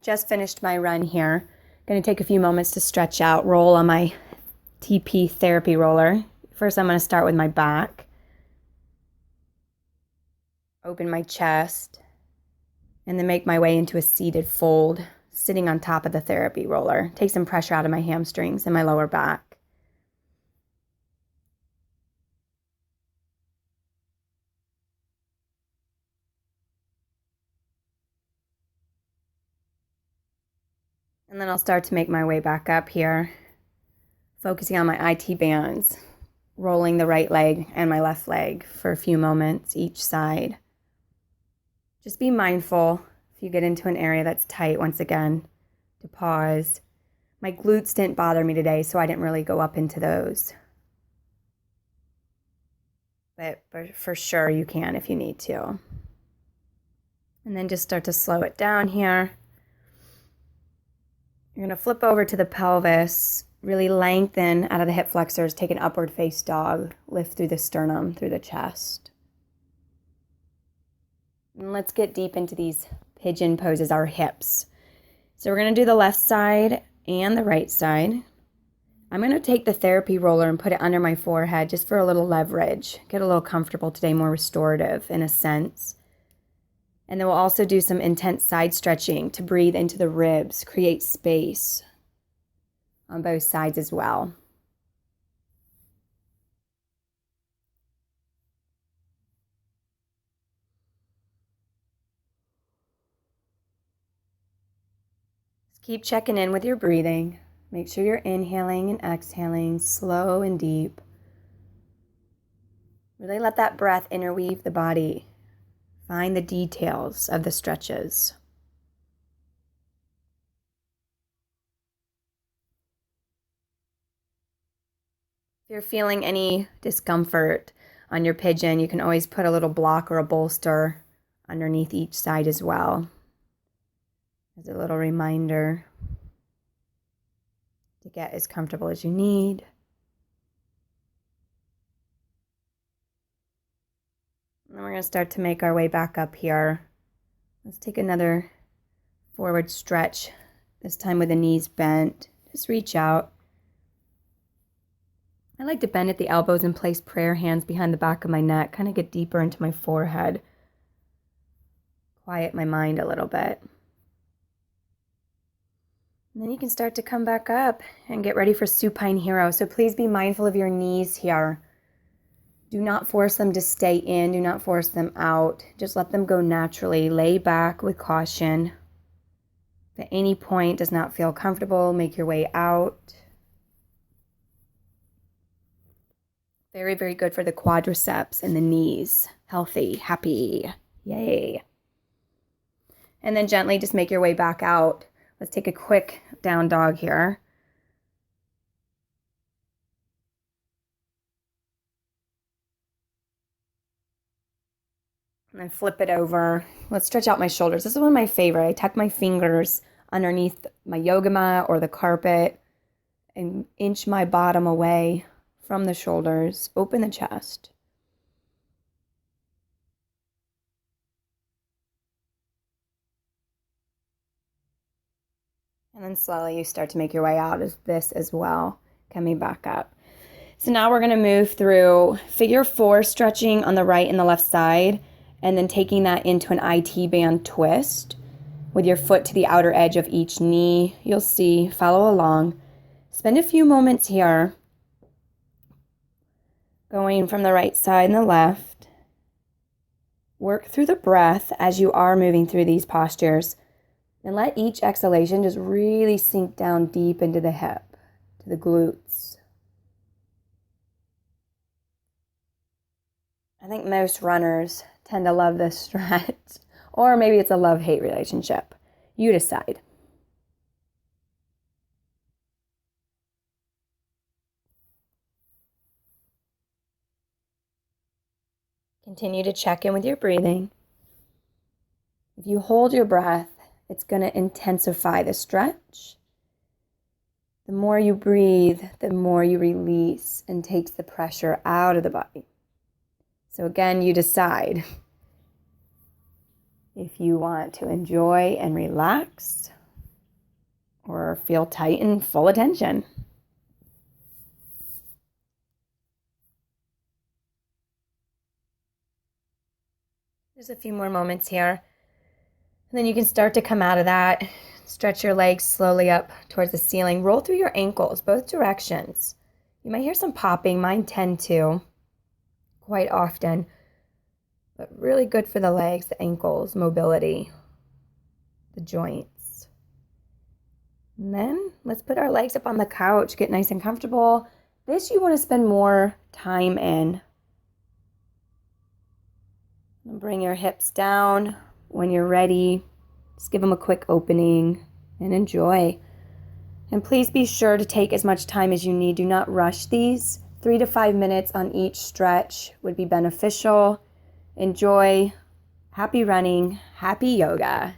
Just finished my run here. Going to take a few moments to stretch out, roll on my TP therapy roller. First, I'm going to start with my back. Open my chest, and then make my way into a seated fold, sitting on top of the therapy roller. Take some pressure out of my hamstrings and my lower back. And then I'll start to make my way back up here, focusing on my IT bands, rolling the right leg and my left leg for a few moments each side. Just be mindful if you get into an area that's tight, once again, to pause. My glutes didn't bother me today, so I didn't really go up into those. But for sure you can if you need to. And then just start to slow it down here. You're going to flip over to the pelvis, really lengthen out of the hip flexors, take an upward face dog, lift through the sternum, through the chest. And let's get deep into these pigeon poses, our hips. So we're going to do the left side and the right side. I'm going to take the therapy roller and put it under my forehead just for a little leverage. Get a little comfortable today, more restorative in a sense. And then we'll also do some intense side stretching to breathe into the ribs, create space on both sides as well. Just keep checking in with your breathing. Make sure you're inhaling and exhaling slow and deep. Really let that breath interweave the body. Find the details of the stretches. If you're feeling any discomfort on your pigeon, you can always put a little block or a bolster underneath each side as well, as a little reminder to get as comfortable as you need. And then we're going to start to make our way back up here. Let's take another forward stretch, this time with the knees bent. Just reach out. I like to bend at the elbows and place prayer hands behind the back of my neck, kind of get deeper into my forehead. Quiet my mind a little bit. And then you can start to come back up and get ready for supine hero. So please be mindful of your knees here. Do not force them to stay in. Do not force them out. Just let them go naturally. Lay back with caution. If at any point does not feel comfortable, make your way out. Very, very good for the quadriceps and the knees. Healthy, happy. Yay. And then gently just make your way back out. Let's take a quick down dog here. And then flip it over. Let's stretch out my shoulders. This is one of my favorite. I tuck my fingers underneath my yoga mat or the carpet and inch my bottom away from the shoulders. Open the chest. And then slowly you start to make your way out of this as well, coming back up. So now we're going to move through figure 4 stretching on the right and the left side, and then taking that into an IT band twist with your foot to the outer edge of each knee. You'll see, follow along. Spend a few moments here, going from the right side and the left. Work through the breath as you are moving through these postures. And let each exhalation just really sink down deep into the hip, to the glutes. I think most runners tend to love this stretch, or maybe it's a love-hate relationship. You decide. Continue to check in with your breathing. If you hold your breath, it's going to intensify the stretch. The more you breathe, the more you release and takes the pressure out of the body. So again, you decide if you want to enjoy and relax, or feel tight and full of tension. Just a few more moments here. And then you can start to come out of that. Stretch your legs slowly up towards the ceiling. Roll through your ankles, both directions. You might hear some popping. Mine tend to quite often. But really good for the legs, the ankles, mobility, the joints. And then let's put our legs up on the couch, get nice and comfortable. This you want to spend more time in. And bring your hips down. When you're ready, just give them a quick opening and enjoy. And please be sure to take as much time as you need. Do not rush these. 3 to 5 minutes on each stretch would be beneficial. Enjoy. Happy running. Happy yoga.